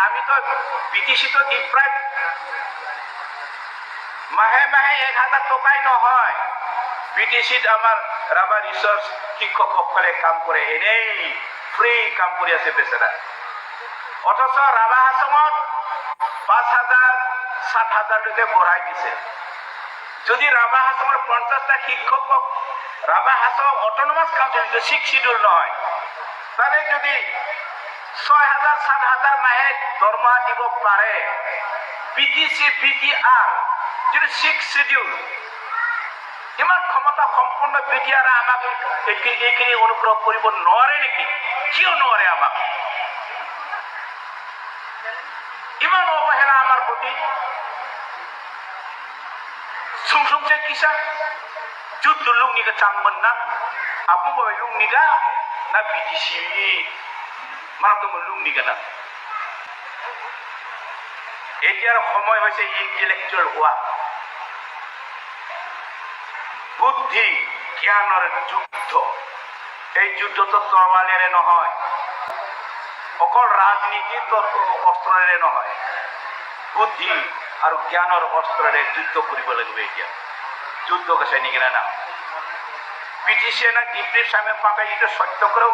আমি তো বিটিসি তো দ্বীপ প্রায় মাহে মাহে 1000 টাকাই নহয় বিটিসিত আমার রাভা রিসার্চ শিক্ষকসকলে কাম করে এনেই ফ্রি কাম করে আছে বেচারা অথচ রাভা হাসমত 5000 7000 বঢ়াই দিছে যদি রাভা হাসমৰ 50টা শিক্ষকক রাভা হাসম অটোনমাস কাউন্সিল 6 শিডিউল নহয় তাহলে যদি 6000 7000 মাহে দৰমহা দিব পাৰে বিটিসি বিটিআৰ যদি 6 শিডিউল ইমান ক্ষমতা সম্পন্ন বিটিআৰ আমাক এইখিনি অনুগ্ৰহ কৰিব নোৱাৰে নেকি কিয় নোৱাৰে আমাক ইমান অবহেলা আমার প্রতি সুংসুংসে কিসা যুদ্ধ লুংনিকে চাংমন না আপু বই লুংনিকা না বিটিসি মারা তো লুংনিকা না এতিয়ার সময় হয়েছে ইন্টেলেকচুয়াল হওয়া বুদ্ধি জ্ঞানের যুদ্ধ এই যুদ্ধ তো তৰবালেৰে নহয় অকল ৰাজনীতিৰ অস্ত্ৰেৰে নহয় বুদ্ধি আৰ জ্ঞানেৰ অস্ত্ৰেৰে যুদ্ধ কৰিব লাগিব এতিয়া যুদ্ধ গেছে নেকি না বিটিসি না ডিপ্ৰিৰ সামনে পাকাই এটা সত্য কৰেও